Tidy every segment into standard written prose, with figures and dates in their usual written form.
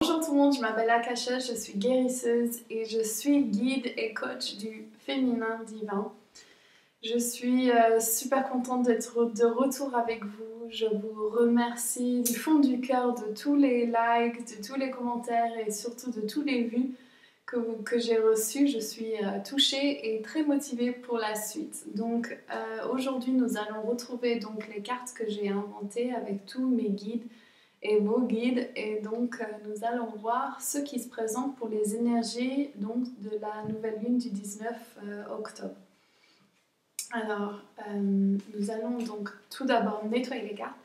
Bonjour tout le monde, je m'appelle Akasha, je suis guérisseuse et je suis guide et coach du féminin divin. Je suis super contente d'être de retour avec vous. Je vous remercie du fond du cœur de tous les likes, de tous les commentaires et surtout de tous les vues que j'ai reçus. Je suis touchée et très motivée pour la suite. Donc aujourd'hui nous allons retrouver donc les cartes que j'ai inventées avec tous mes guides et vos guides, et donc nous allons voir ce qui se présente pour les énergies donc de la nouvelle lune du 19 octobre. Alors nous allons donc tout d'abord nettoyer les cartes.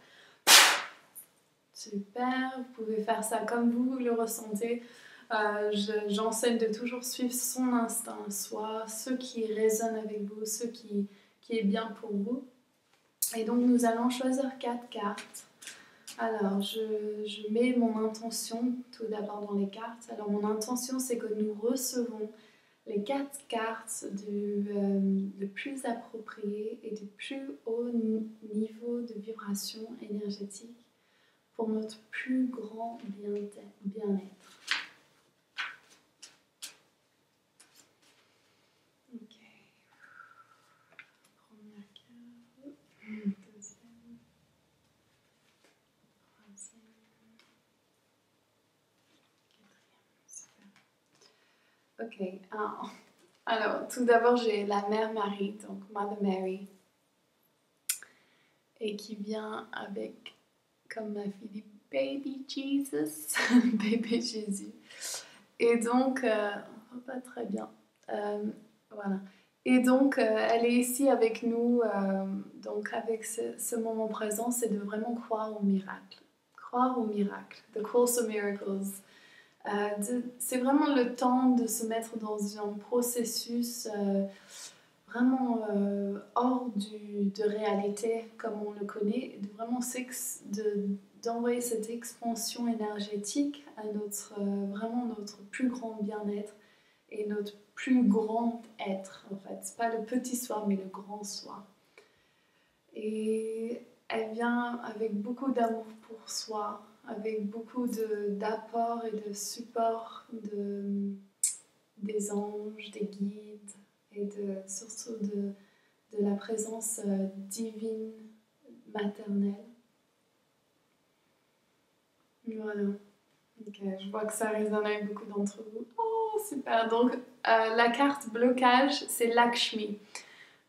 Super, vous pouvez faire ça comme vous le ressentez. J'enseigne de toujours suivre son instinct, soit ce qui résonne avec vous, ce qui est bien pour vous. Et donc nous allons choisir 4 cartes. Alors, je mets mon intention tout d'abord dans les cartes. Alors, mon intention, c'est que nous recevons les 4 cartes le plus approprié et du plus haut niveau de vibration énergétique pour notre plus grand bien-être. Ok. Première carte. Deuxième. Troisième. Quatrième. Super. Ok. Alors, tout d'abord, j'ai la Mère Marie, donc Mother Mary, et qui vient avec, comme ma fille, Baby Jesus, bébé Jésus. Et donc, pas très bien. Voilà. Et donc, elle est ici avec nous, donc avec ce moment présent, c'est de vraiment croire au miracle. Croire au miracle. The Course of Miracles. C'est vraiment le temps de se mettre dans un processus vraiment hors de réalité comme on le connaît, de vraiment d'envoyer cette expansion énergétique à vraiment notre plus grand bien-être et notre plus grand être en fait. C'est pas le petit soi mais le grand soi. Et elle vient avec beaucoup d'amour pour soi, avec beaucoup d'apport et de support des anges, des guides et surtout de la présence divine maternelle. Voilà. Okay, je vois que ça résonne avec beaucoup d'entre vous. Oh, super! Donc, la carte blocage, c'est Lakshmi.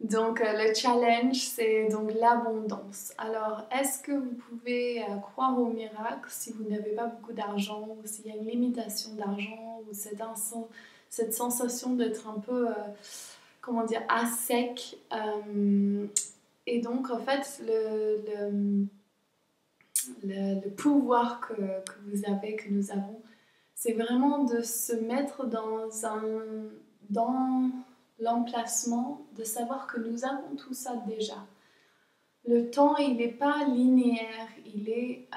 Donc, le challenge, c'est donc l'abondance. Alors, est-ce que vous pouvez croire au miracle si vous n'avez pas beaucoup d'argent ou s'il y a une limitation d'argent ou cette sensation d'être un peu, comment dire, à sec et donc, en fait, le pouvoir que vous avez, que nous avons, c'est vraiment de se mettre dans l'emplacement, de savoir que nous avons tout ça déjà. Le temps, il n'est pas linéaire, il est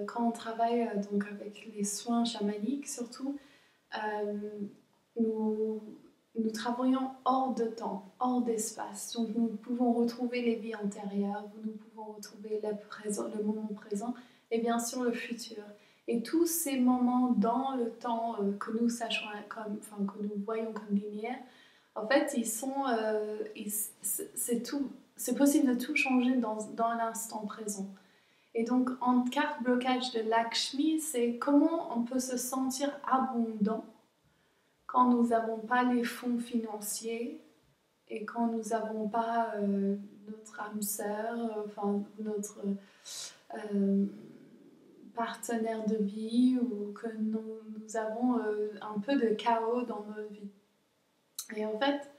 quand on travaille donc avec les soins chamaniques surtout, nous travaillons hors de temps, hors d'espace. Donc nous pouvons retrouver les vies antérieures, nous pouvons retrouver le moment présent et bien sûr le futur. Et tous ces moments dans le temps que nous sachons que nous voyons comme linéaires, en fait, c'est possible de tout changer dans l'instant présent. Et donc, en carte blocage de Lakshmi, c'est comment on peut se sentir abondant quand nous n'avons pas les fonds financiers et quand nous n'avons pas notre âme sœur, notre partenaire de vie ou que nous avons un peu de chaos dans nos vies. Et en fait,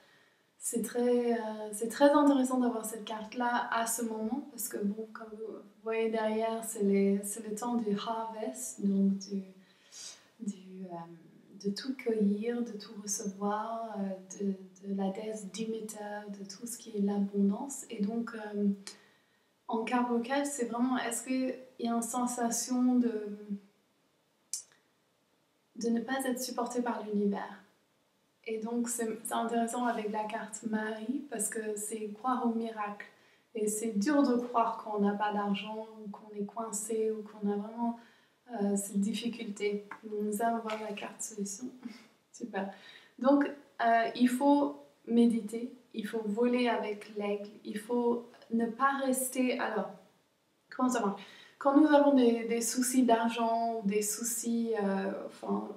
c'est très intéressant d'avoir cette carte-là à ce moment parce que, bon, comme vous voyez derrière, c'est le temps du harvest, donc de tout cueillir, de tout recevoir, de la déesse Demeter, de tout ce qui est l'abondance. Et donc, en carte blocage, c'est vraiment, est-ce qu'il y a une sensation de ne pas être supporté par l'univers? Et donc, c'est intéressant avec la carte Marie parce que c'est croire au miracle. Et c'est dur de croire qu'on n'a pas d'argent ou qu'on est coincé ou qu'on a vraiment cette difficulté. Nous allons voir la carte solution. Super. Donc, il faut méditer, il faut voler avec l'aigle, il faut ne pas rester... Alors, comment ça marche? Quand nous avons des soucis d'argent ou des soucis, enfin,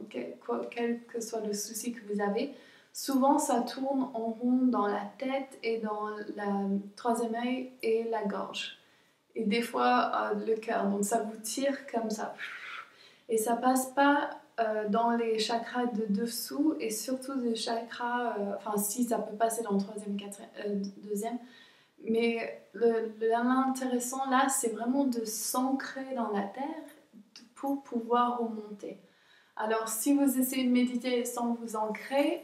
quel que soit le souci que vous avez, souvent ça tourne en rond dans la tête et dans le troisième œil et la gorge. Et des fois le cœur. Donc ça vous tire comme ça. Et ça passe pas dans les chakras de dessous et surtout des chakras, enfin si ça peut passer dans le troisième, deuxième. Mais l'intéressant là, c'est vraiment de s'ancrer dans la terre pour pouvoir remonter. Alors si vous essayez de méditer sans vous ancrer,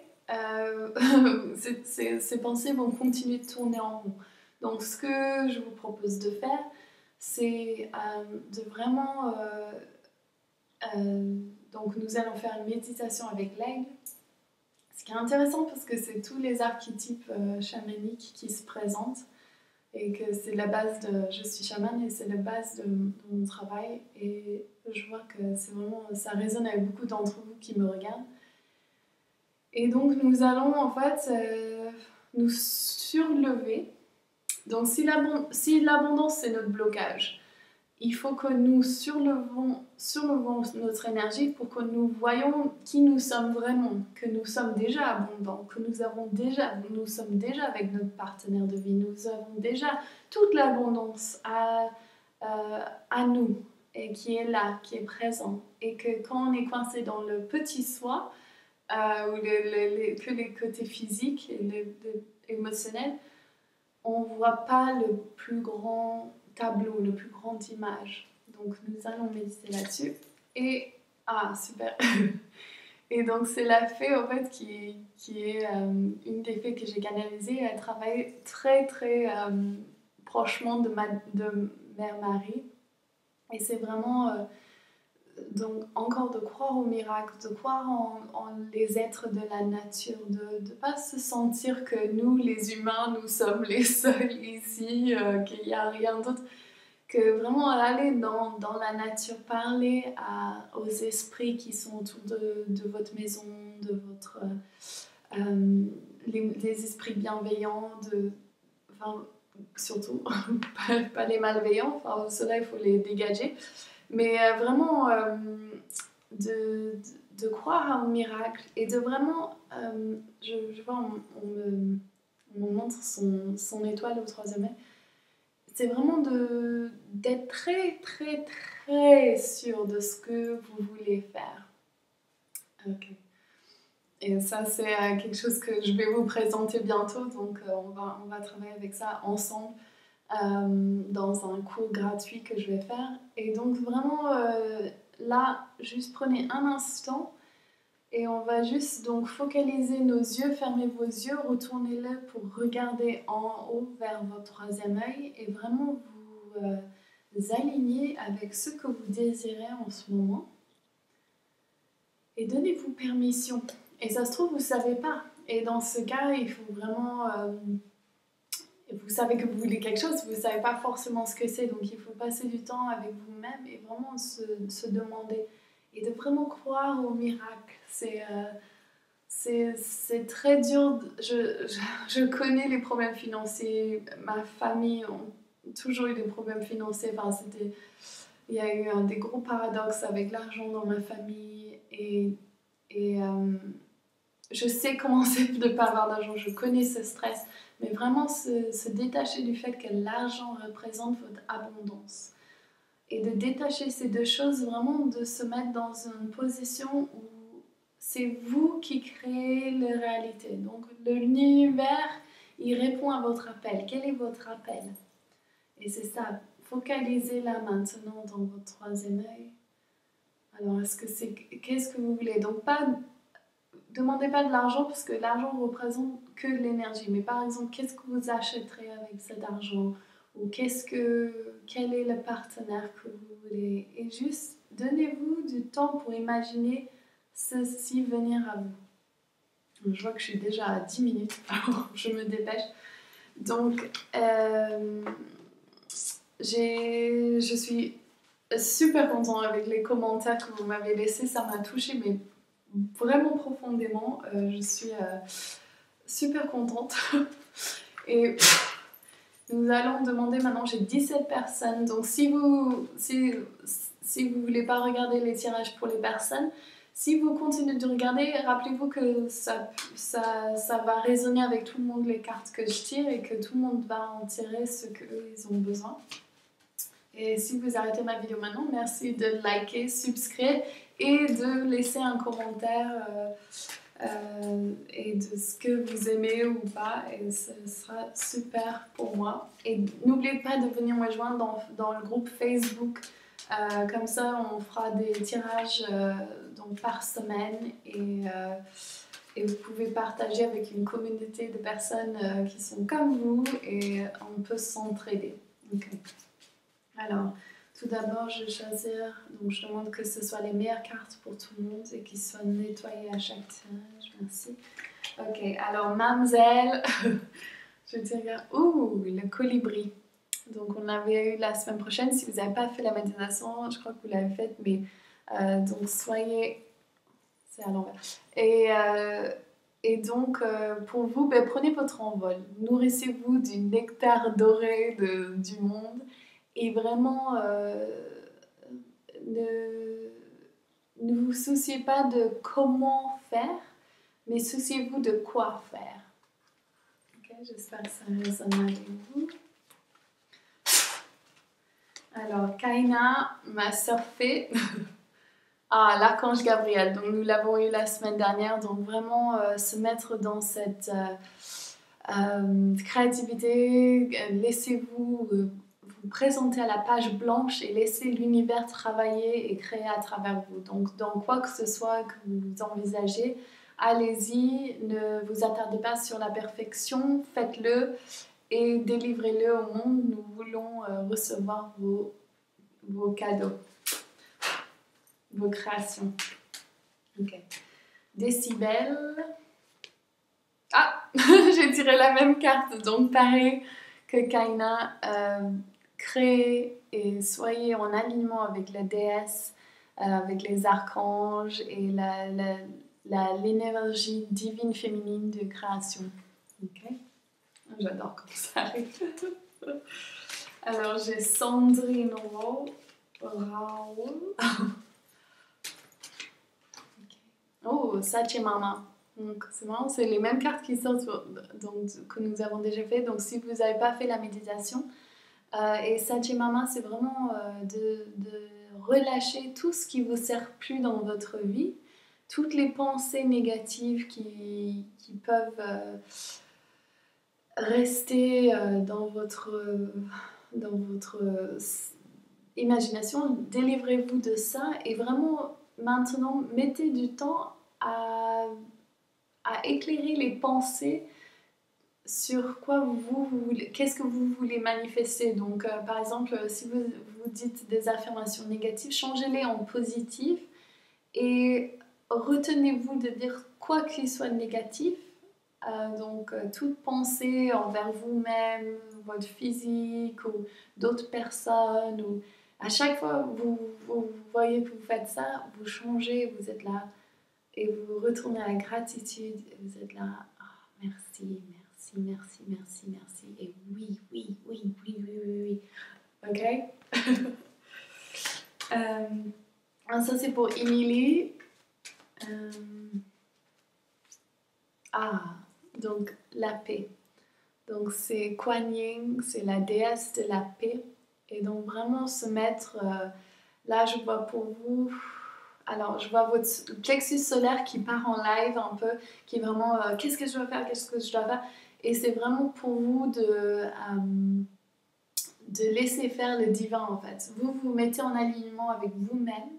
ces pensées vont continuer de tourner en rond. Donc ce que je vous propose de faire, c'est de vraiment... donc nous allons faire une méditation avec l'aigle. Ce qui est intéressant parce que c'est tous les archétypes chamaniques qui se présentent et que c'est la base de... Je suis chamane et c'est la base de mon travail et je vois que c'est vraiment... ça résonne avec beaucoup d'entre vous qui me regardent. Et donc nous allons en fait nous surlever. Donc si l'abondance c'est notre blocage, il faut que nous surlevons notre énergie pour que nous voyons qui nous sommes vraiment, que nous sommes déjà abondants, que nous sommes déjà avec notre partenaire de vie, nous avons déjà toute l'abondance à nous et qui est là, qui est présent. Et que quand on est coincé dans le petit soi, ou que les côtés physiques et émotionnels, on ne voit pas le plus grand tableau, le plus grande image. Donc nous allons méditer là-dessus. Et, super. Et donc c'est la fée en fait qui est une des fées que j'ai canalisées. Elle travaille très très prochement de Mère Marie. Et c'est vraiment... donc encore de croire au miracle, de croire en les êtres de la nature, de ne pas se sentir que nous, les humains, nous sommes les seuls ici, qu'il n'y a rien d'autre, que vraiment aller dans la nature, parler aux esprits qui sont autour de votre maison, de votre... les esprits bienveillants, enfin, surtout, pas les malveillants, enfin, ceux-là, il faut les dégager. Mais vraiment de croire à un miracle et de vraiment... je vois, on me montre son étoile au troisième œil. C'est vraiment d'être très, très, très sûr de ce que vous voulez faire. Ok. Et ça, c'est quelque chose que je vais vous présenter bientôt. Donc, on va travailler avec ça ensemble. Dans un cours gratuit que je vais faire. Et donc vraiment là, juste prenez un instant et on va juste donc focaliser nos yeux, fermez vos yeux, retournez-les pour regarder en haut vers votre troisième œil et vraiment vous aligner avec ce que vous désirez en ce moment. Et donnez-vous permission. Et ça se trouve, vous ne savez pas. Et dans ce cas, il faut vraiment... vous savez que vous voulez quelque chose, vous ne savez pas forcément ce que c'est, donc il faut passer du temps avec vous-même et vraiment se demander et de vraiment croire au miracle. C'est très dur. Je connais les problèmes financiers, ma famille a toujours eu des problèmes financiers. Enfin, il y a eu des gros paradoxes avec l'argent dans ma famille et je sais comment c'est de ne pas avoir d'argent, je connais ce stress. Mais vraiment se détacher du fait que l'argent représente votre abondance. Et de détacher ces deux choses, vraiment de se mettre dans une position où c'est vous qui créez la réalité. Donc l'univers, il répond à votre appel. Quel est votre appel? Et c'est ça, focalisez-la maintenant dans votre troisième œil. Alors qu'est-ce que vous voulez? Donc demandez pas de l'argent parce que l'argent représente que de l'énergie. Mais par exemple, qu'est-ce que vous achèterez avec cet argent? Ou quel est le partenaire que vous voulez? Et juste, donnez-vous du temps pour imaginer ceci venir à vous. Je vois que je suis déjà à 10 minutes, alors je me dépêche. Donc, je suis super content avec les commentaires que vous m'avez laissés. Ça m'a touchée, mais vraiment profondément. Je suis super contente. Et nous allons demander maintenant, j'ai 17 personnes. Donc si vous voulez pas regarder les tirages pour les personnes, si vous continuez de regarder, rappelez-vous que ça va résonner avec tout le monde les cartes que je tire et que tout le monde va en tirer ce qu'ils ont besoin. Et si vous arrêtez ma vidéo maintenant, merci de liker, subscrire et de laisser un commentaire et de ce que vous aimez ou pas, et ce sera super pour moi. Et n'oubliez pas de venir me rejoindre dans le groupe Facebook, comme ça on fera des tirages donc par semaine, et vous pouvez partager avec une communauté de personnes qui sont comme vous, et on peut s'entraider. Okay. Alors, tout d'abord, je vais choisir, donc je demande que ce soit les meilleures cartes pour tout le monde et qu'ils soient nettoyées à chaque tirage. Merci. Ok, alors Mamzelle, je dirais, le colibri. Donc on l'avait eu la semaine prochaine. Si vous n'avez pas fait la méditation, je crois que vous l'avez faite, mais donc soyez... C'est à l'envers. Et donc, pour vous, prenez votre envol. Nourrissez-vous du nectar doré du monde. Et vraiment, ne vous souciez pas de comment faire, mais souciez-vous de quoi faire. Ok, j'espère que ça résonne avec vous. Alors, Kaina m'a surfé. Ah, l'archange Gabriel. Donc, nous l'avons eu la semaine dernière. Donc, vraiment se mettre dans cette créativité. Laissez-vous vous présenter à la page blanche et laissez l'univers travailler et créer à travers vous. Donc, dans quoi que ce soit que vous envisagez, allez-y, ne vous attardez pas sur la perfection, faites-le et délivrez-le au monde. Nous voulons recevoir vos cadeaux, vos créations. Ok. Décibel. Ah, j'ai tiré la même carte, donc pareil que Kaina. Créez et soyez en alignement avec la déesse, avec les archanges et l'énergie divine féminine de création. Ok? J'adore quand ça arrive. Alors j'ai Sandrine Raoul. Oh, Sachemama. Donc c'est marrant, c'est les mêmes cartes qui sortent donc, que nous avons déjà fait. Donc si vous n'avez pas fait la méditation, et Sachemama, c'est vraiment de relâcher tout ce qui ne vous sert plus dans votre vie, toutes les pensées négatives qui peuvent rester dans votre imagination. Délivrez-vous de ça et vraiment maintenant mettez du temps à éclairer les pensées sur quoi qu'est-ce que vous voulez manifester. Donc par exemple, si vous dites des affirmations négatives, changez-les en positives et retenez-vous de dire quoi qu'il soit négatif. Donc toute pensée envers vous-même, votre physique ou d'autres personnes, ou à chaque fois vous voyez que vous faites ça, vous changez, vous êtes là et vous retournez à la gratitude et vous êtes là, oh, merci, et oui. Ok. Ça c'est pour Emily. Donc la paix. Donc c'est Kuan Yin, c'est la déesse de la paix. Et donc vraiment se mettre, là je vois pour vous, alors je vois votre plexus solaire qui part en live un peu, qui est vraiment qu'est-ce que je dois faire, et c'est vraiment pour vous de laisser faire le divin en fait. Vous vous mettez en alignement avec vous-même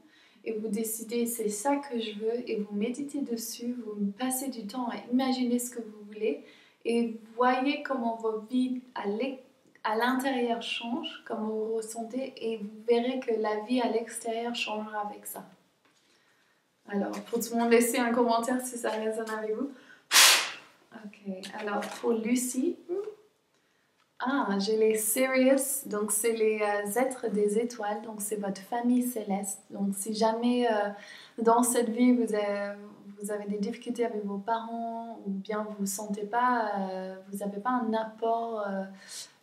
et vous décidez c'est ça que je veux et vous méditez dessus, vous passez du temps à imaginer ce que vous voulez et voyez comment vos vies à l'intérieur changent, comment vous ressentez, et vous verrez que la vie à l'extérieur changera avec ça. Alors pour tout le monde, laissez un commentaire si ça résonne avec vous. Ok, alors pour Lucie, Ah, j'ai les Sirius, donc c'est les êtres des étoiles, donc c'est votre famille céleste. Donc si jamais dans cette vie vous avez des difficultés avec vos parents ou bien vous sentez pas, vous n'avez pas un apport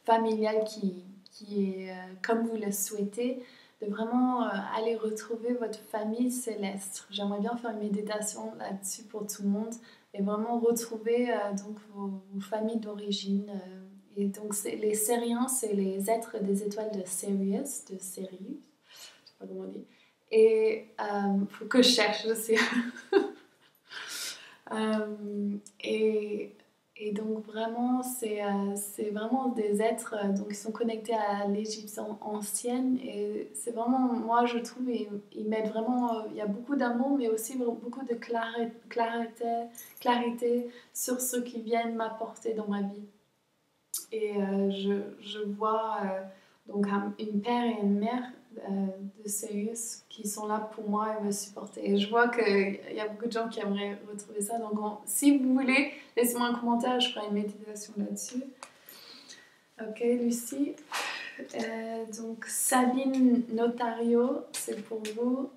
familial qui est comme vous le souhaitez, de vraiment aller retrouver votre famille céleste. J'aimerais bien faire une méditation là-dessus pour tout le monde et vraiment retrouver donc vos familles d'origine. Et donc les Sériens, c'est les êtres des étoiles de Sirius, je sais pas comment on dit. Et faut que je cherche, je sais. Et et donc vraiment, c'est vraiment des êtres donc ils sont connectés à l'Égypte ancienne et c'est vraiment, moi je trouve, ils mettent vraiment, il y a beaucoup d'amour mais aussi beaucoup de clarité sur ce qu'ils viennent m'apporter dans ma vie. Et je vois donc une père et une mère de Sirius qui sont là pour moi et me supporter. Et je vois qu'il y a beaucoup de gens qui aimeraient retrouver ça. Donc si vous voulez, laissez-moi un commentaire, je ferai une méditation là-dessus. Ok, Lucie. Donc Sabine Notario, c'est pour vous.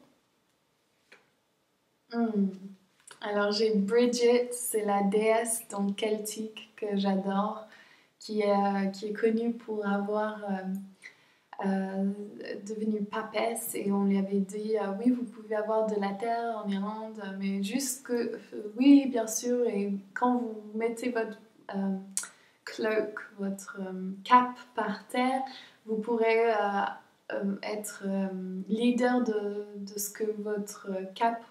Alors j'ai Bridget, c'est la déesse donc celtique que j'adore, qui est connue pour avoir devenu papesse et on lui avait dit oui, vous pouvez avoir de la terre en Irlande, mais juste que oui, bien sûr, et quand vous mettez votre cloak, votre cape par terre, vous pourrez être leader de ce que votre cape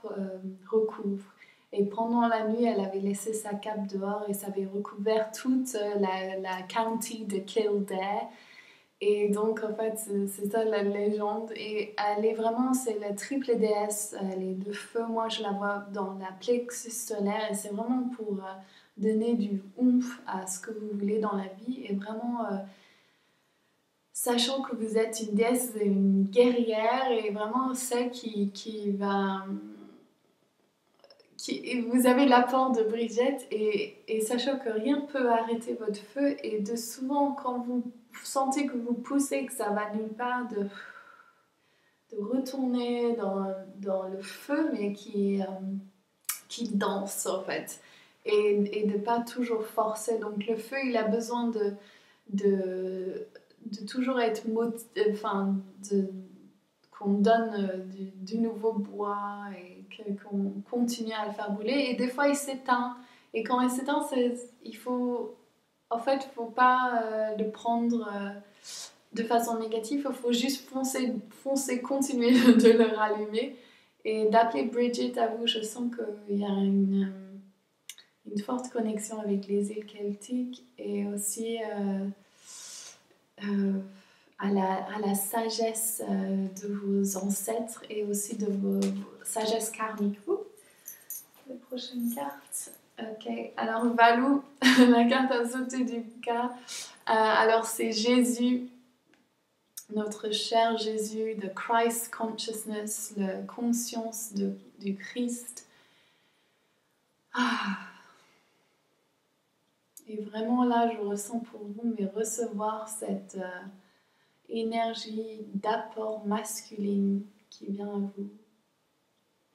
recouvre. Et pendant la nuit, elle avait laissé sa cape dehors et ça avait recouvert toute la county de Kildare. Et donc, en fait, c'est ça la légende. Et elle est vraiment, c'est la triple déesse. Elle est de feu. Moi, je la vois dans la plexus solaire. Et c'est vraiment pour donner du oomph à ce que vous voulez dans la vie. Et vraiment, sachant que vous êtes une déesse, une guerrière. Et vraiment celle qui va... vous avez l'apport de Bridget et sachant que rien ne peut arrêter votre feu et de souvent quand vous sentez que vous poussez, que ça va nulle part, de retourner dans le feu mais qui danse en fait et de pas toujours forcer. Donc le feu il a besoin de toujours être qu'on donne du nouveau bois et qu'on continue à le faire brûler. Et des fois, il s'éteint. Et quand il s'éteint, il faut... En fait, il ne faut pas le prendre de façon négative. Il faut juste foncer, continuer de le rallumer. Et d'appeler Bridget à vous, je sens qu'il y a une forte connexion avec les îles celtiques et aussi... à la sagesse de vos ancêtres et aussi de vos sagesses karmiques. La prochaine carte. Ok, alors Valou, la carte a sauté du cas. Alors c'est Jésus, notre cher Jésus, de Christ Consciousness, la conscience du Christ. Et vraiment là, je ressens pour vous, mais recevoir cette... énergie d'apport masculine qui vient à vous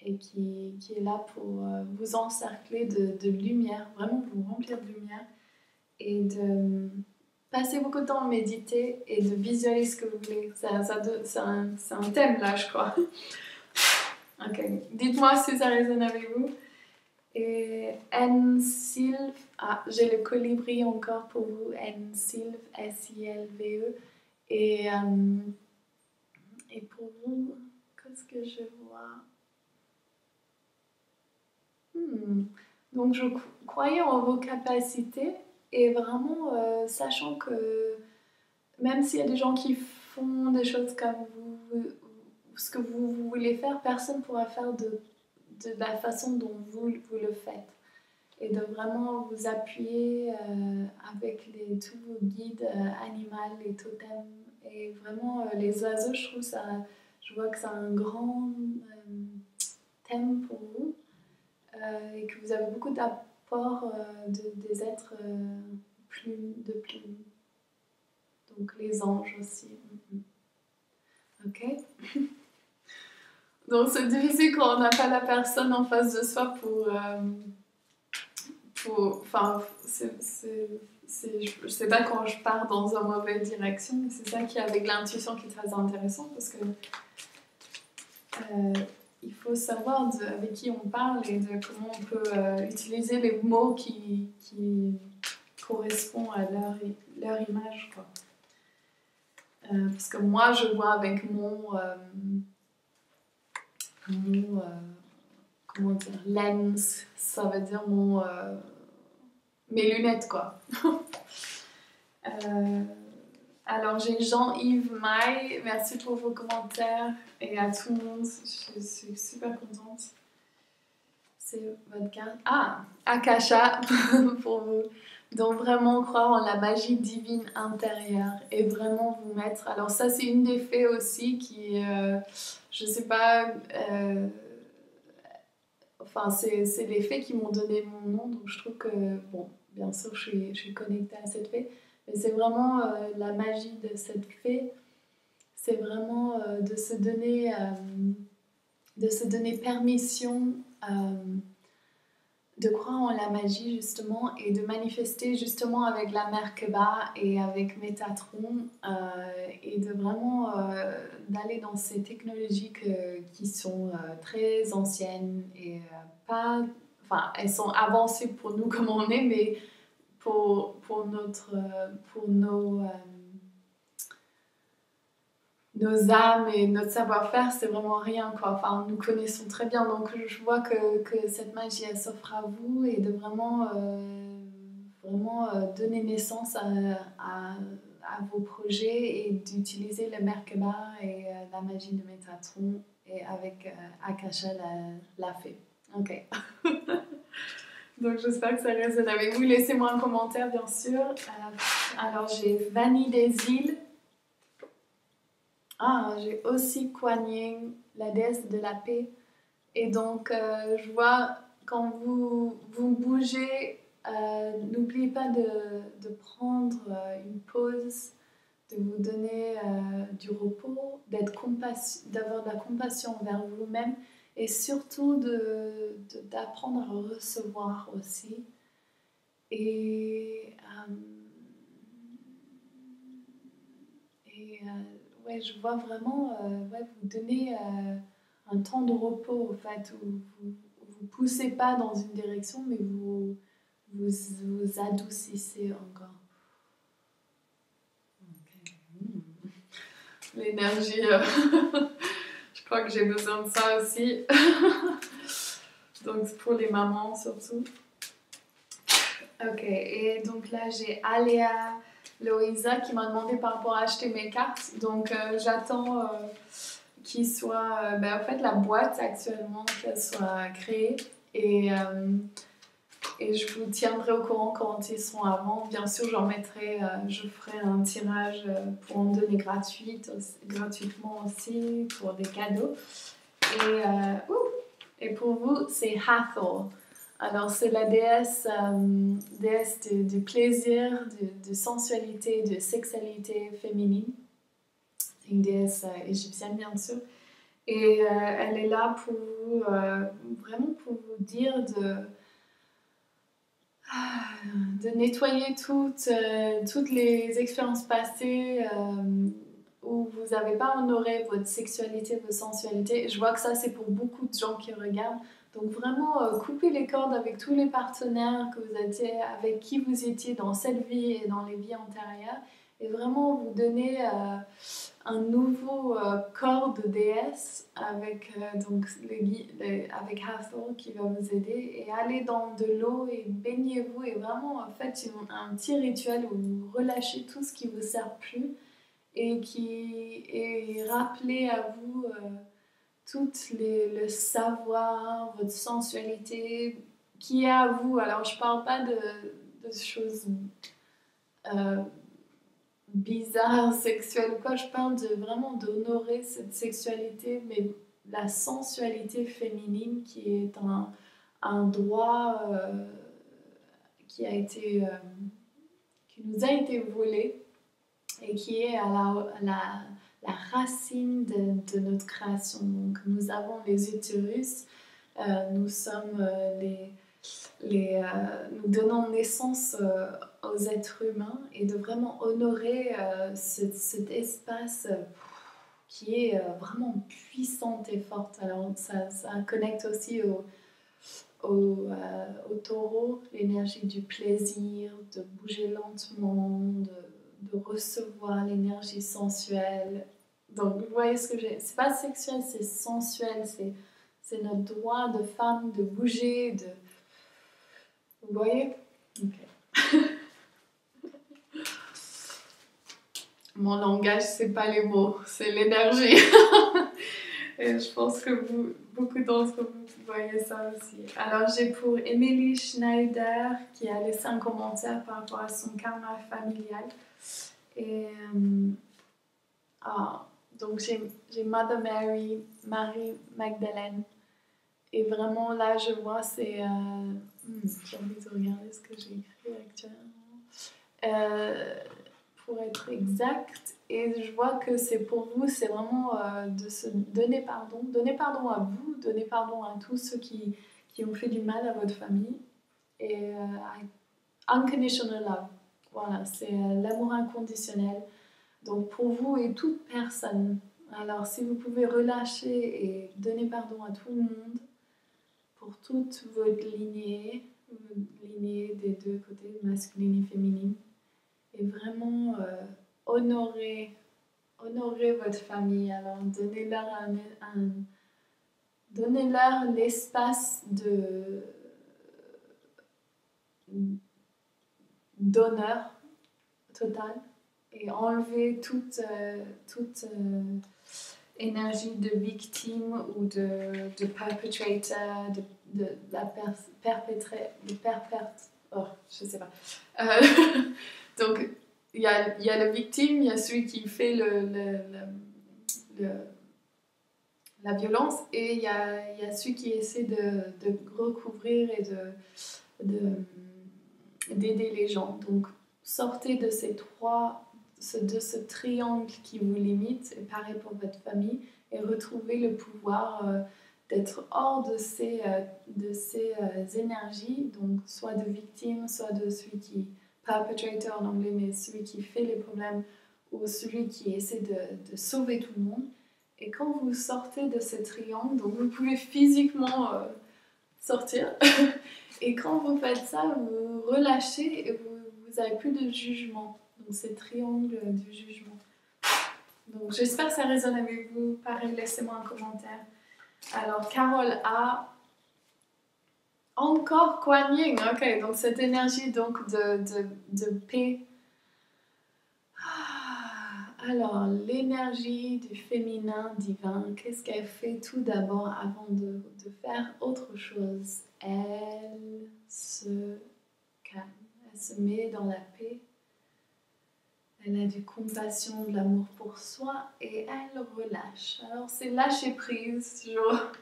et qui est là pour vous encercler de lumière, vraiment vous remplir de lumière et de passer beaucoup de temps à méditer et de visualiser ce que vous voulez. C'est un thème là, je crois. Ok, dites-moi si ça résonne avec vous. Et N-Sylve, j'ai le colibri encore pour vous, N-Sylve, S-I-L-V-E. Et pour vous, qu'est-ce que je vois? Donc je croyais en vos capacités et vraiment sachant que même s'il y a des gens qui font des choses comme vous, ce que vous voulez faire, personne ne pourra faire de la façon dont vous le faites. Et de vraiment vous appuyer avec tous vos guides animaux, les totems. Et vraiment, les oiseaux, je vois que c'est un grand thème pour vous. Et que vous avez beaucoup d'apports des êtres de plumes. Donc les anges aussi. Ok. Donc c'est difficile quand on n'a pas la personne en face de soi enfin, je sais pas quand je pars dans une mauvaise direction, mais c'est ça qui est avec l'intuition qui est très intéressant parce que il faut savoir avec qui on parle et de comment on peut utiliser les mots qui correspondent à leur image, quoi. Parce que moi, je vois avec comment dire, lens, ça veut dire mes lunettes, quoi. Alors, j'ai Jean-Yves Maille, merci pour vos commentaires et à tout le monde, je suis super contente. C'est votre carte. Ah, Akasha pour vous. Donc vraiment croire en la magie divine intérieure et vraiment vous mettre. Alors ça c'est une des fées aussi qui, je sais pas, enfin c'est les fées qui m'ont donné mon nom, donc je trouve que bon, bien sûr je suis connectée à cette fée, mais c'est vraiment la magie de cette fée, c'est vraiment de se donner permission. De croire en la magie justement et de manifester justement avec la Merkaba et avec Métatron et de vraiment d'aller dans ces technologies qui sont très anciennes et pas, enfin elles sont avancées pour nous comme on est, mais pour nos âmes et notre savoir-faire, c'est vraiment rien, quoi. Enfin, nous connaissons très bien, donc je vois que cette magie, elle s'offre à vous et de vraiment, donner naissance à vos projets et d'utiliser le Merkaba et la magie de Métatron et avec Akasha, la fée. Ok. Donc j'espère que ça résonne avec vous. Laissez-moi un commentaire, bien sûr. Alors j'ai Vanille des îles. Ah, j'ai aussi Kuan Yin, la déesse de la paix. Et donc, je vois quand vous bougez, n'oubliez pas de prendre une pause, de vous donner du repos, d'avoir de la compassion envers vous-même et surtout d'apprendre à recevoir aussi. Et ouais, je vois vraiment vous donner un temps de repos, en fait, où vous poussez pas dans une direction, mais vous adoucissez encore. Okay. L'énergie, je crois que j'ai besoin de ça aussi. Donc pour les mamans surtout. Ok, et donc là j'ai Aléa Loïsa qui m'a demandé par rapport à acheter mes cartes. Donc j'attends qu'il soit, en fait la boîte actuellement qu'elle soit créée et je vous tiendrai au courant quand ils seront avant. Bien sûr je ferai un tirage pour en donner gratuitement aussi pour des cadeaux. Et pour vous c'est Hathor. Alors c'est la déesse du plaisir, de sensualité, de sexualité féminine. C'est une déesse égyptienne bien sûr. Et elle est là pour vous, vraiment pour vous dire de nettoyer toutes les expériences passées où vous n'avez pas honoré votre sexualité, votre sensualité. Je vois que ça c'est pour beaucoup de gens qui regardent. Donc vraiment, coupez les cordes avec tous les partenaires avec qui vous étiez dans cette vie et dans les vies antérieures. Et vraiment vous donner un nouveau corps de déesse avec, avec Hathor qui va vous aider. Et allez dans de l'eau et baignez-vous. Et vraiment, faites un petit rituel où vous relâchez tout ce qui ne vous sert plus. Et rappelez à vous... tout le savoir, votre sensualité qui est à vous. Alors, je ne parle pas de choses bizarres, sexuelles ou quoi. Je parle vraiment d'honorer cette sexualité, mais la sensualité féminine qui est un droit qui nous a été volé et qui est la racine de notre création. Donc nous avons les utérus, nous sommes nous donnons naissance aux êtres humains, et de vraiment honorer cet espace qui est vraiment puissante et forte. Alors ça connecte aussi au taureau, l'énergie du plaisir, de bouger lentement, de recevoir l'énergie sensuelle. Donc vous voyez ce que j'ai... C'est pas sexuel, c'est sensuel, c'est notre droit de femme de bouger, de... Vous voyez? Ok. Mon langage, c'est pas les mots, c'est l'énergie. Et je pense que beaucoup d'entre vous voyez ça aussi. Alors j'ai pour Emily Schneider qui a laissé un commentaire par rapport à son karma familial. Et donc j'ai Mother Mary, Marie Magdalene. Et vraiment là je vois c'est... j'ai envie de regarder ce que j'ai écrit actuellement. Pour être exact, et je vois que c'est pour vous, c'est vraiment de se donner pardon à vous, donner pardon à tous ceux qui ont fait du mal à votre famille, et unconditional love, voilà, c'est l'amour inconditionnel, donc pour vous et toute personne. Alors si vous pouvez relâcher et donner pardon à tout le monde, pour toute votre lignée des deux côtés, masculine et féminine, et vraiment honorer votre famille. Alors donnez-leur l'espace d'honneur total, et enlever toute énergie de victime ou de perpetrator, de je sais pas. Donc il y a la victime, il y a celui qui fait la violence, et il y a celui qui essaie de recouvrir et d'aider les gens. Donc sortez de ce triangle qui vous limite, et pareil pour votre famille, et retrouvez le pouvoir d'être hors de ces énergies, donc soit de victime, soit de celui qui, perpetrator en anglais, mais celui qui fait les problèmes, ou celui qui essaie de sauver tout le monde. Et quand vous sortez de ce triangle, donc vous pouvez physiquement sortir, et quand vous faites ça, vous relâchez et vous n'avez plus de jugement. Donc c'est triangle du jugement. Donc j'espère que ça résonne avec vous. Pareil, laissez-moi un commentaire. Alors Carole A. Encore Kuan Yin, ok, donc cette énergie donc de paix. Alors, l'énergie du féminin divin, qu'est-ce qu'elle fait tout d'abord avant de faire autre chose? Elle se calme, elle se met dans la paix, elle a du compassion, de l'amour pour soi, et elle relâche. Alors c'est lâcher prise, genre.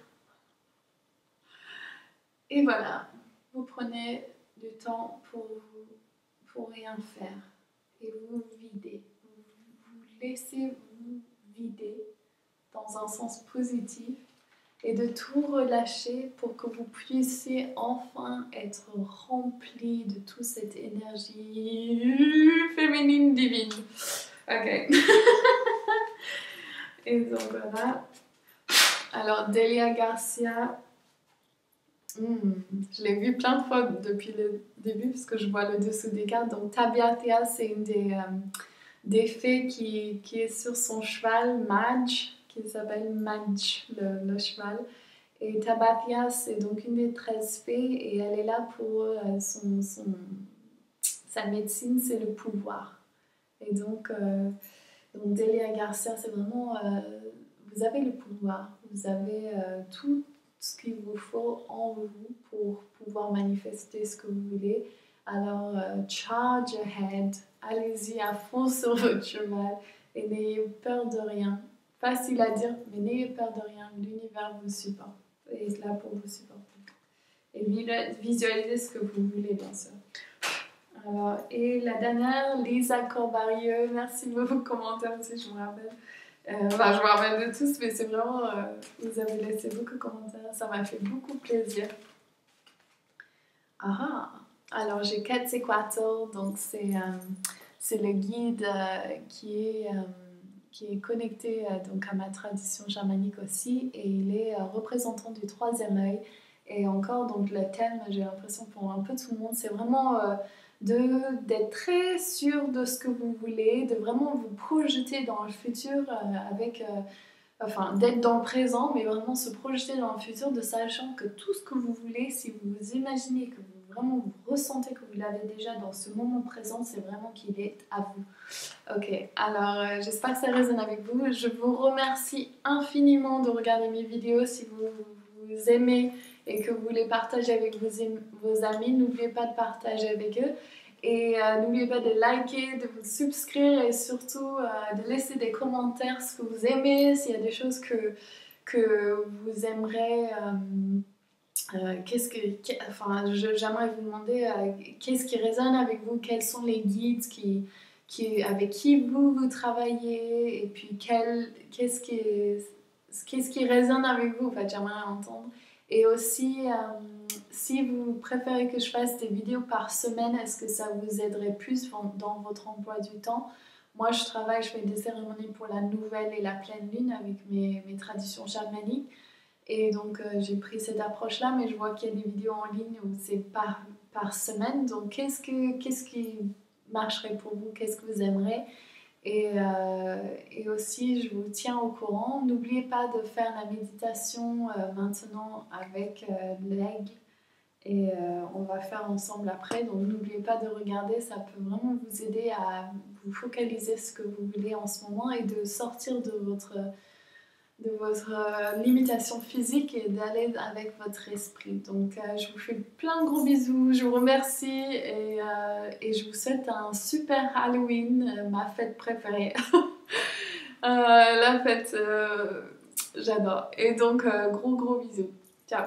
Et voilà, vous prenez du temps pour rien faire, et vous videz. Laissez-vous vider dans un sens positif, et de tout relâcher pour que vous puissiez enfin être rempli de toute cette énergie féminine divine. Ok. Et donc voilà. Alors Delia Garcia, je l'ai vu plein de fois depuis le début, parce que je vois le dessous des cartes. Donc Tabiatea, c'est une des fées qui est sur son cheval, Madge, qui s'appelle Madge, le cheval. Et Tabathia, c'est donc une des 13 fées, et elle est là pour sa médecine, c'est le pouvoir. Et donc Delia Garcia, c'est vraiment, vous avez le pouvoir, vous avez tout ce qu'il vous faut en vous pour pouvoir manifester ce que vous voulez. Alors, charge ahead, allez-y à fond sur votre cheval, et n'ayez peur de rien. Facile à dire, mais n'ayez peur de rien, l'univers vous supporte, et est là pour vous supporter. Et visualisez ce que vous voulez, bien sûr. Alors, et la dernière, Lisa Corbarieux, merci de vos commentaires aussi, je me rappelle. Enfin, je me rappelle de tous, mais c'est vraiment, vous avez laissé beaucoup de commentaires, ça m'a fait beaucoup plaisir. Ah, alors j'ai Quetzalcoatl, donc c'est le guide qui est connecté donc à ma tradition chamanique aussi, et il est représentant du troisième œil. Et encore, donc le thème, j'ai l'impression pour un peu tout le monde, c'est vraiment d'être très sûr de ce que vous voulez, de vraiment vous projeter dans le futur enfin, d'être dans le présent, mais vraiment se projeter dans le futur, de sachant que tout ce que vous voulez, si vous vous imaginez, que vous vraiment vous ressentez que vous l'avez déjà dans ce moment présent, c'est vraiment qu'il est à vous. Ok, alors j'espère que ça résonne avec vous. Je vous remercie infiniment de regarder mes vidéos. Si vous aimez et que vous voulez partager avec vos amis, n'oubliez pas de partager avec eux. Et n'oubliez pas de liker, de vous subscrire et surtout de laisser des commentaires ce que vous aimez, s'il y a des choses que vous aimeriez. J'aimerais vous demander qu'est-ce qui résonne avec vous, quels sont les guides avec qui vous travaillez, et puis qu'est-ce qui résonne avec vous, en fait, j'aimerais entendre. Et aussi, si vous préférez que je fasse des vidéos par semaine, est-ce que ça vous aiderait plus dans votre emploi du temps? Moi, je fais des cérémonies pour la nouvelle et la pleine lune avec mes traditions chamaniques. Et donc, j'ai pris cette approche-là, mais je vois qu'il y a des vidéos en ligne où c'est par semaine. Donc, qu'est-ce qui marcherait pour vous? Qu'est-ce que vous aimeriez? Et aussi, je vous tiens au courant. N'oubliez pas de faire la méditation maintenant avec l'aigle. Et on va faire ensemble après. Donc, n'oubliez pas de regarder. Ça peut vraiment vous aider à vous focaliser ce que vous voulez en ce moment et de sortir de votre limitation physique et d'aller avec votre esprit. Donc je vous fais plein de gros bisous, je vous remercie et je vous souhaite un super Halloween, ma fête préférée. La fête, j'adore. Et donc gros bisous. Ciao.